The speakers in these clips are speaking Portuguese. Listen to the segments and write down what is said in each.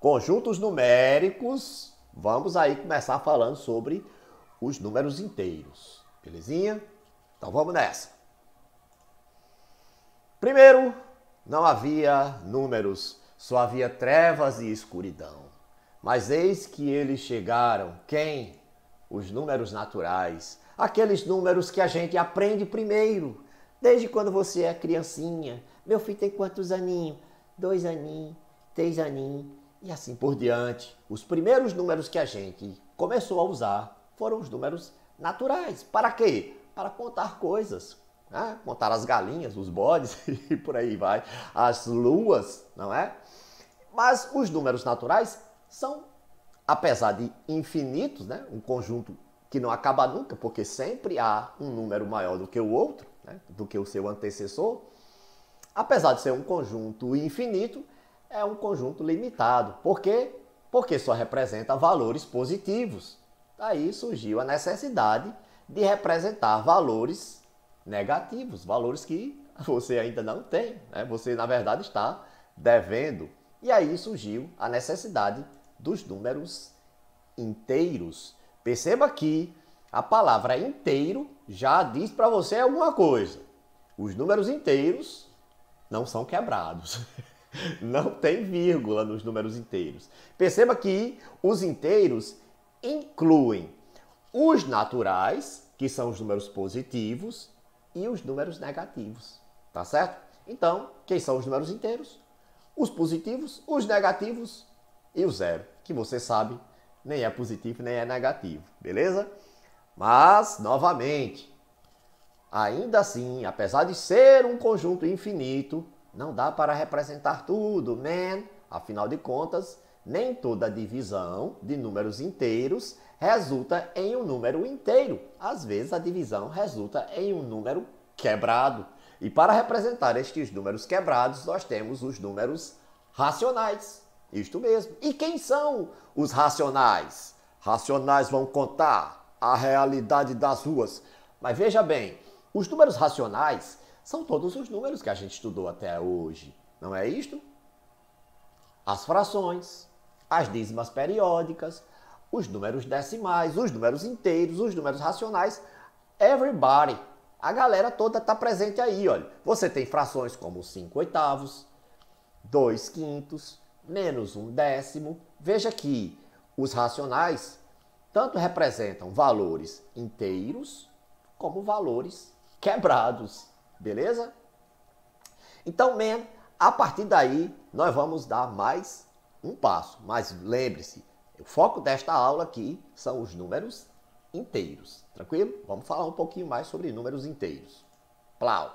Conjuntos numéricos, vamos aí começar falando sobre os números inteiros, belezinha? Então vamos nessa. Primeiro, não havia números, só havia trevas e escuridão. Mas eis que eles chegaram, quem? Os números naturais, aqueles números que a gente aprende primeiro, desde quando você é criancinha. Meu filho tem quantos aninhos? 2 aninhos, 3 aninhos e assim por diante. Os primeiros números que a gente começou a usar foram os números naturais. Para quê? Para contar coisas. Né? Contar as galinhas, os bodes e por aí vai. As luas, não é? Mas os números naturais são, apesar de infinitos, né? Um conjunto que não acaba nunca, porque sempre há um número maior do que o outro, né? Do que o seu antecessor. Apesar de ser um conjunto infinito, é um conjunto limitado. Por quê? Porque só representa valores positivos. Daí surgiu a necessidade de representar valores negativos, valores que você ainda não tem, né? Você, na verdade, está devendo. E aí surgiu a necessidade dos números inteiros. Perceba que a palavra inteiro já diz para você alguma coisa. Os números inteiros não são quebrados. Não tem vírgula nos números inteiros. Perceba que os inteiros incluem os naturais, que são os números positivos, e os números negativos. Tá certo? Então, quem são os números inteiros? Os positivos, os negativos e o zero, que você sabe, nem é positivo nem é negativo, beleza? Mas, novamente, ainda assim, apesar de ser um conjunto infinito, não dá para representar tudo, man. Afinal de contas, nem toda divisão de números inteiros resulta em um número inteiro. Às vezes a divisão resulta em um número quebrado. E para representar estes números quebrados, nós temos os números racionais. Isto mesmo. E quem são os racionais? Racionais vão contar a realidade das ruas. Mas veja bem, os números racionais são todos os números que a gente estudou até hoje. Não é isto? As frações, as dízimas periódicas, os números decimais, os números inteiros, os números racionais. Everybody. A galera toda está presente aí, olha. Você tem frações como 5 oitavos, 2 quintos, menos 1 décimo. Veja que os racionais tanto representam valores inteiros como valores quebrados, beleza? Então, a partir daí, nós vamos dar mais um passo. Mas lembre-se, o foco desta aula aqui são os números inteiros, tranquilo? Vamos falar um pouquinho mais sobre números inteiros. Plau!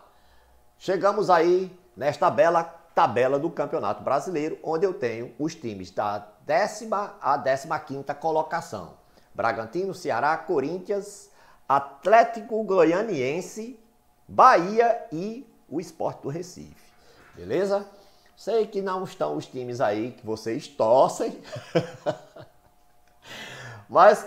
Chegamos aí nesta bela tabela do Campeonato Brasileiro, onde eu tenho os times da 10ª à 15ª colocação. Bragantino, Ceará, Corinthians, Atlético Goianiense, Bahia e o Sport do Recife. Beleza? Sei que não estão os times aí que vocês torcem, mas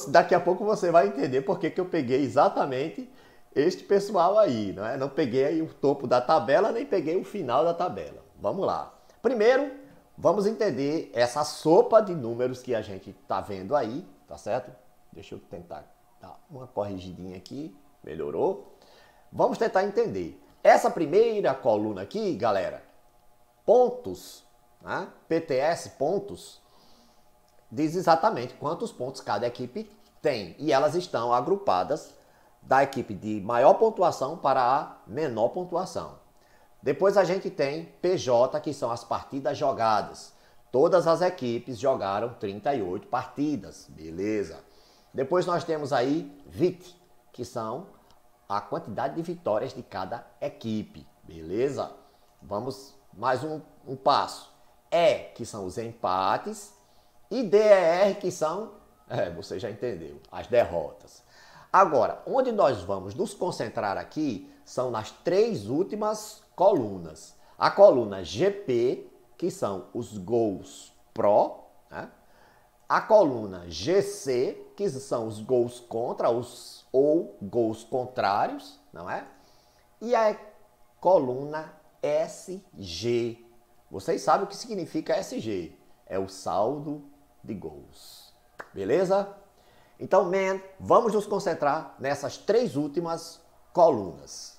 daqui a pouco você vai entender por que eu peguei exatamente este pessoal aí, não é? Não peguei aí o topo da tabela, nem peguei o final da tabela. Vamos lá. Primeiro, vamos entender essa sopa de números que a gente está vendo aí, tá certo? Deixa eu tentar dar uma corrigidinha aqui. Melhorou? Vamos tentar entender. Essa primeira coluna aqui, galera, pontos, né? PTS, pontos, diz exatamente quantos pontos cada equipe tem. E elas estão agrupadas da equipe de maior pontuação para a menor pontuação. Depois a gente tem PJ, que são as partidas jogadas. Todas as equipes jogaram 38 partidas, beleza. Depois nós temos aí VIT, que são a quantidade de vitórias de cada equipe, beleza? Vamos mais um passo. Que são os empates, e DER, que são, você já entendeu, as derrotas. Agora, onde nós vamos nos concentrar aqui são nas 3 últimas colunas. A coluna GP, que são os gols pró, né? A coluna GC, que são os gols contra ou gols contrários, não é? E a coluna SG. Vocês sabem o que significa SG. é o saldo de gols. Beleza? Então, vamos nos concentrar nessas 3 últimas colunas.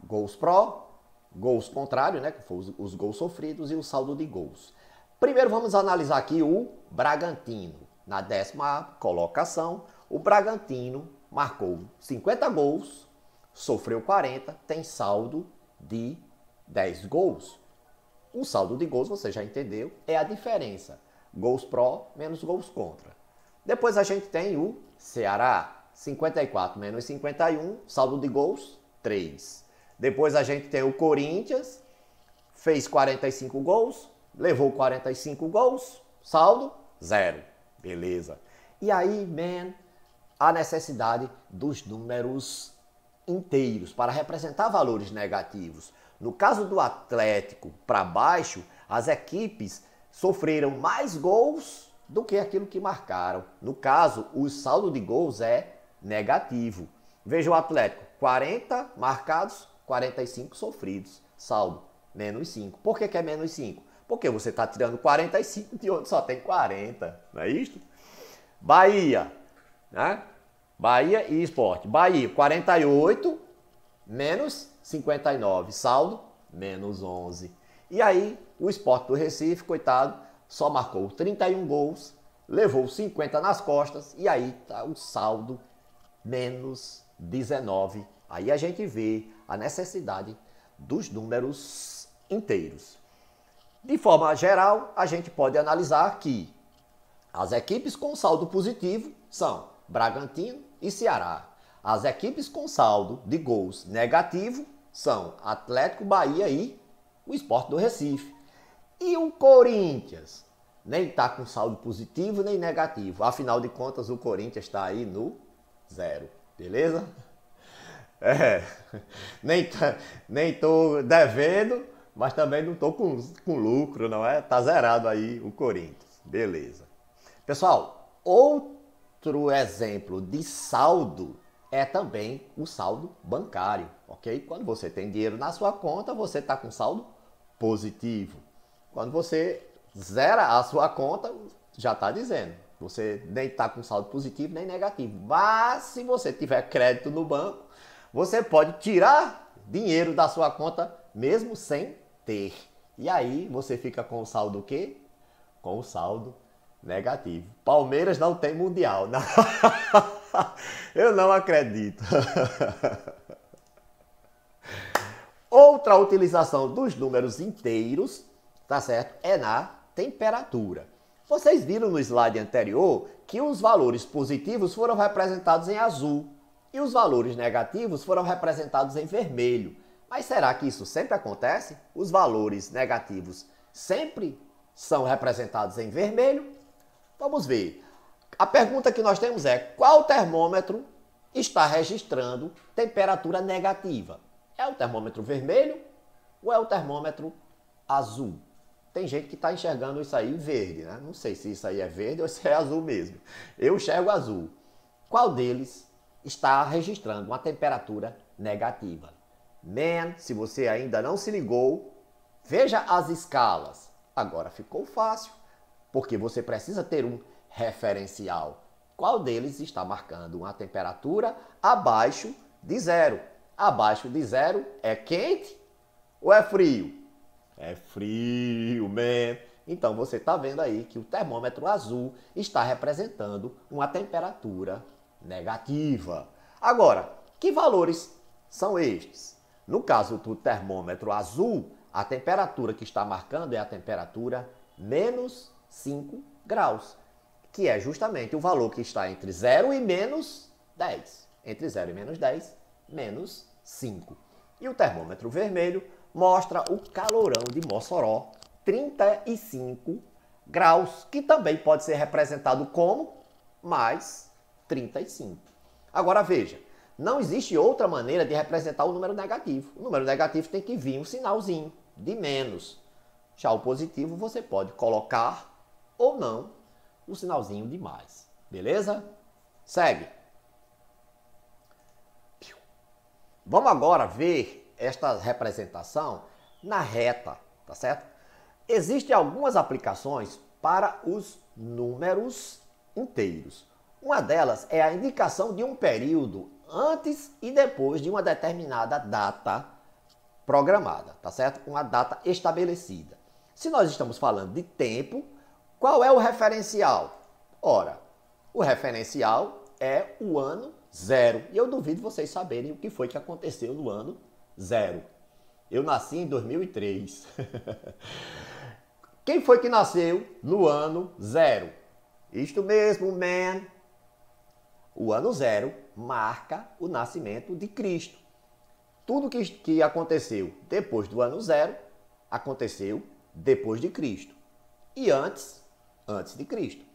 Gols pró, gols contrário, né, que foram os gols sofridos, e o saldo de gols. Primeiro vamos analisar aqui o Bragantino. Na 10ª colocação, o Bragantino marcou 50 gols, sofreu 40, tem saldo de 10 gols. O saldo de gols, você já entendeu, é a diferença. Gols pró menos gols contra. Depois a gente tem o Ceará, 54 menos 51, saldo de gols, 3. Depois a gente tem o Corinthians, fez 45 gols, levou 45 gols, saldo, 0. Beleza. E aí, a necessidade dos números inteiros para representar valores negativos. No caso do Atlético, para baixo, as equipes sofreram mais gols do que aquilo que marcaram. No caso, o saldo de gols é negativo. Veja o Atlético, 40 marcados, 45 sofridos. Saldo, menos 5. Por que é menos 5? Porque você está tirando 45 de onde só tem 40. Não é isso? Bahia, né? Bahia e Sport. Bahia, 48 menos 59. Saldo, menos 11. E aí, o Sport do Recife, coitado, só marcou 31 gols, levou 50 nas costas, e aí tá o saldo menos 19. Aí a gente vê a necessidade dos números inteiros. De forma geral, a gente pode analisar que as equipes com saldo positivo são Bragantino e Ceará. As equipes com saldo de gols negativo são Atlético, Bahia e o Sport do Recife. E o Corinthians nem está com saldo positivo nem negativo. Afinal de contas, o Corinthians está aí no 0. Beleza? Nem estou devendo, mas também não estou com lucro, não é? Está zerado aí o Corinthians. Beleza. Pessoal, outro exemplo de saldo é também o saldo bancário, ok? Quando você tem dinheiro na sua conta, você está com saldo positivo. Quando você zera a sua conta, já está dizendo, você nem está com saldo positivo nem negativo. Mas se você tiver crédito no banco, você pode tirar dinheiro da sua conta mesmo sem ter. E aí você fica com o saldo o quê? Com o saldo negativo. Palmeiras não tem mundial. Não. Eu não acredito. Outra utilização dos números inteiros, tá certo? É na temperatura. Vocês viram no slide anterior que os valores positivos foram representados em azul e os valores negativos foram representados em vermelho. Mas será que isso sempre acontece? Os valores negativos sempre são representados em vermelho? Vamos ver. A pergunta que nós temos é: qual termômetro está registrando temperatura negativa? É o termômetro vermelho ou é o termômetro azul? Tem gente que está enxergando isso aí verde, né? Não sei se isso aí é verde ou se é azul mesmo. Eu enxergo azul. Qual deles está registrando uma temperatura negativa? Se você ainda não se ligou, veja as escalas. Agora ficou fácil, porque você precisa ter um referencial. Qual deles está marcando uma temperatura abaixo de 0? Abaixo de 0 é quente ou é frio? É frio, Então você está vendo aí que o termômetro azul está representando uma temperatura negativa. Agora, que valores são estes? No caso do termômetro azul, a temperatura que está marcando é a temperatura menos 5 graus, que é justamente o valor que está entre 0 e menos 10. Entre 0 e menos 10, menos 5. E o termômetro vermelho mostra o calorão de Mossoró, 35 graus, que também pode ser representado como mais 35. Agora veja, não existe outra maneira de representar o número negativo. O número negativo tem que vir um sinalzinho de menos. Já o positivo você pode colocar ou não o sinalzinho de mais. Beleza? Segue. Vamos agora ver esta representação na reta, tá certo? Existem algumas aplicações para os números inteiros. Uma delas é a indicação de um período antes e depois de uma determinada data programada, tá certo? Uma data estabelecida. Se nós estamos falando de tempo, qual é o referencial? Ora, o referencial é o ano zero. E eu duvido vocês saberem o que foi que aconteceu no ano zero. Eu nasci em 2003. Quem foi que nasceu no ano zero? Isto mesmo, man. O ano zero marca o nascimento de Cristo. Tudo que aconteceu depois do ano zero, aconteceu depois de Cristo. E antes de Cristo.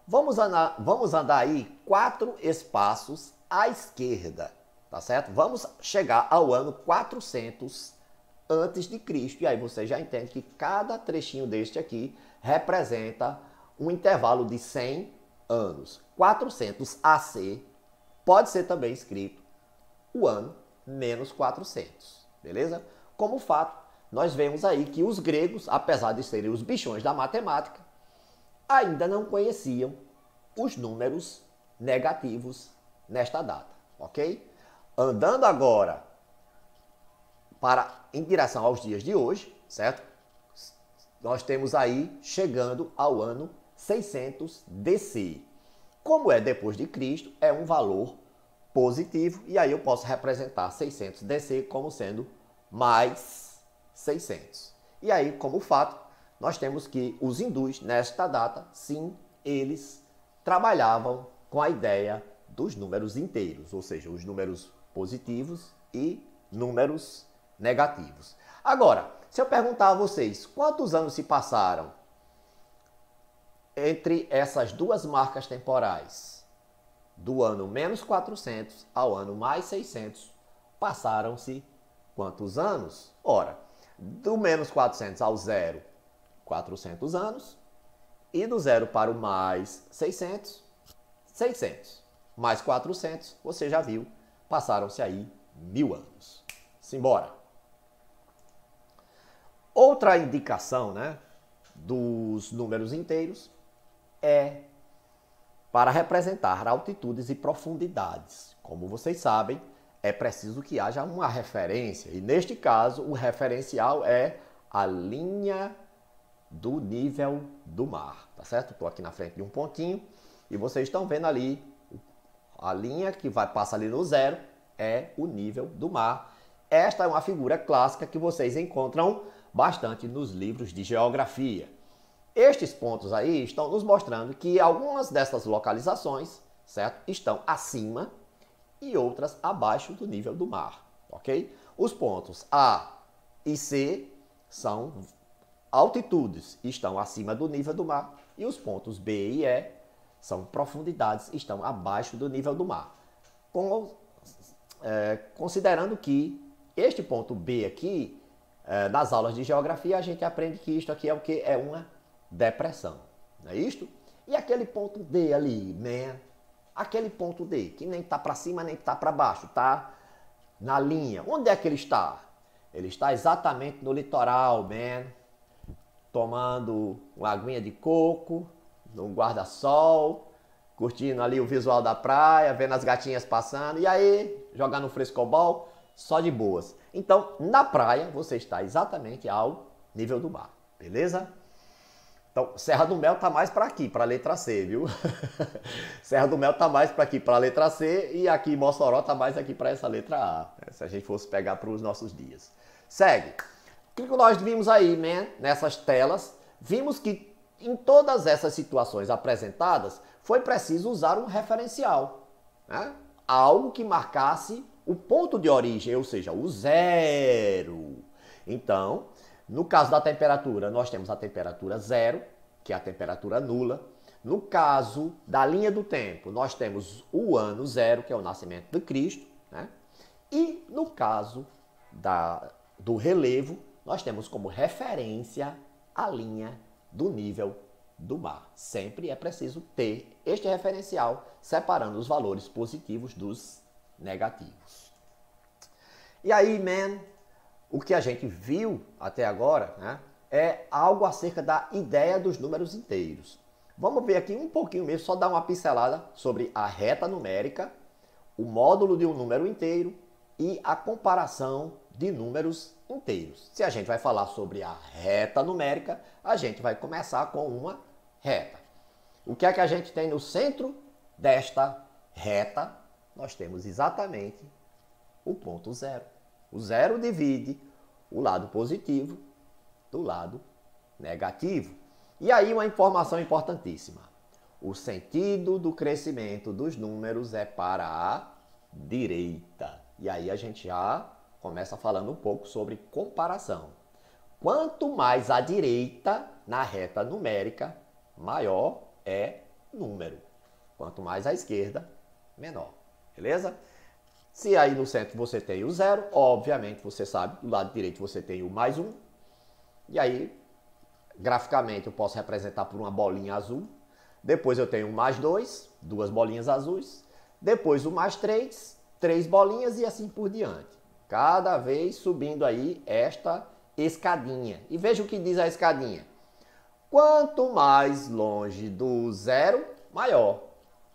Vamos andar aí 4 espaços à esquerda, tá certo? Vamos chegar ao ano 400 antes de Cristo. E aí você já entende que cada trechinho deste aqui representa um intervalo de 100 anos. 400 AC pode ser também escrito o ano menos 400, beleza? Como fato, nós vemos aí que os gregos, apesar de serem os bichões da matemática, ainda não conheciam os números negativos nesta data, ok? Andando agora em direção aos dias de hoje, certo? Nós temos aí chegando ao ano 600 DC. Como é depois de Cristo, é um valor positivo, e aí eu posso representar 600 DC como sendo mais 600. E aí, como fato, nós temos que os hindus, nesta data, sim, eles trabalhavam com a ideia dos números inteiros, ou seja, os números positivos e números negativos. Agora, se eu perguntar a vocês, quantos anos se passaram entre essas duas marcas temporais? Do ano menos 400 ao ano mais 600, passaram-se quantos anos? Ora, do menos 400 ao zero, 400 anos. E do zero para o mais 600, 600. Mais 400, você já viu, passaram-se aí 1000 anos. Simbora! Outra indicação, né, dos números inteiros é para representar altitudes e profundidades. Como vocês sabem, é preciso que haja uma referência. E neste caso, o referencial é a linha do nível do mar, tá certo? Estou aqui na frente de um pontinho e vocês estão vendo ali a linha que passa ali no zero é o nível do mar. Esta é uma figura clássica que vocês encontram bastante nos livros de geografia. Estes pontos aí estão nos mostrando que algumas dessas localizações, certo, estão acima e outras abaixo do nível do mar, ok? Os pontos A e C são altitudes, estão acima do nível do mar, e os pontos B e E são profundidades, estão abaixo do nível do mar. Considerando que este ponto B aqui, nas aulas de geografia, a gente aprende que isto aqui é o que? É uma depressão, não é isto? E aquele ponto D ali, né? Aquele ponto D, que nem está para cima nem está para baixo, está na linha. Onde é que ele está? Ele está exatamente no litoral, man. Tomando uma aguinha de coco, num guarda-sol, curtindo ali o visual da praia, vendo as gatinhas passando, e aí, jogando um frescobol, só de boas. Então, na praia, você está exatamente ao nível do mar, beleza? Então, Serra do Mel tá mais para aqui, para a letra C, viu? Serra do Mel tá mais para aqui, para a letra C, e aqui Mossoró tá mais aqui para essa letra A, né? Se a gente fosse pegar para os nossos dias. Segue. O que nós vimos aí, né, nessas telas? Vimos que em todas essas situações apresentadas, foi preciso usar um referencial, né? Algo que marcasse o ponto de origem, ou seja, o zero. Então, no caso da temperatura, nós temos a temperatura zero, que é a temperatura nula. No caso da linha do tempo, nós temos o ano zero, que é o nascimento de Cristo, né? E no caso do relevo, nós temos como referência a linha do nível do mar. Sempre é preciso ter este referencial, separando os valores positivos dos negativos. E aí, man, o que a gente viu até agora, né, é algo acerca da ideia dos números inteiros. Vamos ver aqui um pouquinho mesmo, só dar uma pincelada sobre a reta numérica, o módulo de um número inteiro e a comparação de números inteiros. Se a gente vai falar sobre a reta numérica, a gente vai começar com uma reta. O que é que a gente tem no centro desta reta? Nós temos exatamente o ponto zero. O zero divide o lado positivo do lado negativo. E aí uma informação importantíssima. O sentido do crescimento dos números é para a direita. E aí a gente já começa falando um pouco sobre comparação. Quanto mais à direita na reta numérica, maior é o número. Quanto mais à esquerda, menor. Beleza? Se aí no centro você tem o zero, obviamente você sabe, do lado direito você tem o mais um. E aí, graficamente, eu posso representar por uma bolinha azul. Depois eu tenho o mais 2, duas bolinhas azuis. Depois o mais 3, três bolinhas e assim por diante. Cada vez subindo aí esta escadinha. E veja o que diz a escadinha. Quanto mais longe do zero, maior.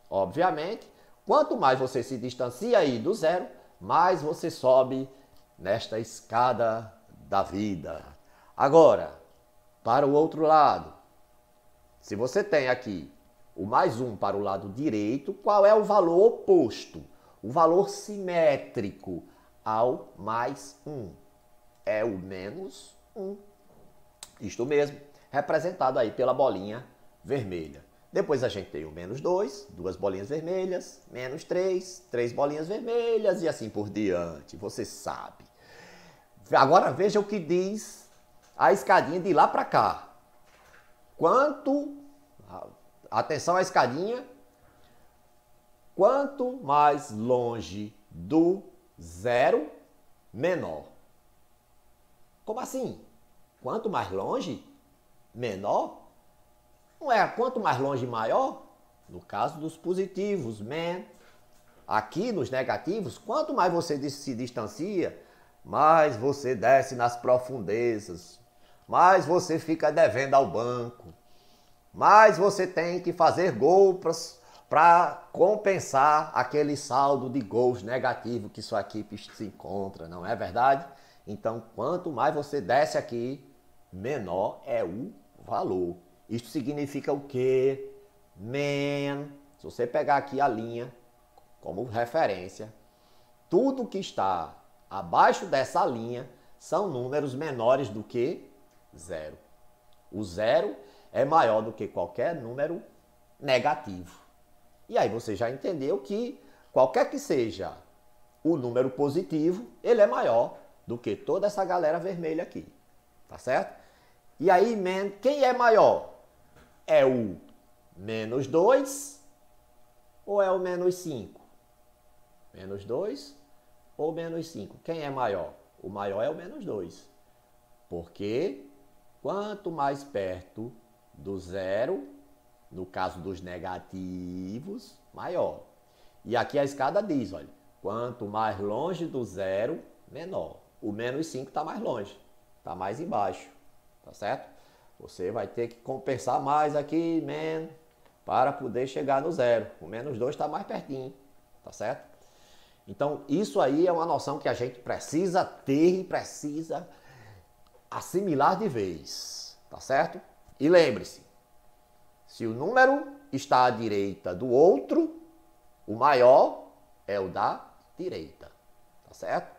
Obviamente, quanto mais você se distancia aí do zero, mais você sobe nesta escada da vida. Agora, para o outro lado, se você tem aqui o mais um para o lado direito, qual é o valor oposto? O valor simétrico ao mais um. É o menos um. Isto mesmo, representado aí pela bolinha vermelha. Depois a gente tem o menos 2, duas bolinhas vermelhas, menos 3, três bolinhas vermelhas e assim por diante. Você sabe. Agora veja o que diz a escadinha de lá para cá. Atenção à escadinha. Quanto mais longe do zero, menor. Como assim? Quanto mais longe, menor? Não é quanto mais longe, maior? No caso dos positivos, aqui nos negativos, quanto mais você se distancia, mais você desce nas profundezas, mais você fica devendo ao banco, mais você tem que fazer gols para compensar aquele saldo de gols negativo que sua equipe se encontra, não é verdade? Então, quanto mais você desce aqui, menor é o valor. Isso significa o quê? Se você pegar aqui a linha como referência, tudo que está abaixo dessa linha são números menores do que zero. O zero é maior do que qualquer número negativo. E aí você já entendeu que qualquer que seja o número positivo, ele é maior do que toda essa galera vermelha aqui. Tá certo? E aí, quem é maior? É o menos 2 ou é o menos 5? Menos 2 ou menos 5? Quem é maior? O maior é o menos 2. Porque quanto mais perto do zero, no caso dos negativos, maior. E aqui a escada diz, olha, quanto mais longe do zero, menor. O menos 5 está mais longe, está mais embaixo, tá certo? Você vai ter que compensar mais aqui, para poder chegar no zero. O menos 2 está mais pertinho, tá certo? Então, isso aí é uma noção que a gente precisa ter e precisa assimilar de vez, tá certo? E lembre-se, se o número está à direita do outro, o maior é o da direita, tá certo?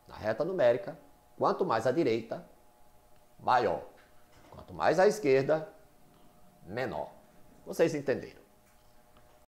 Na reta numérica, quanto mais à direita, maior. Quanto mais à esquerda, menor. Vocês entenderam?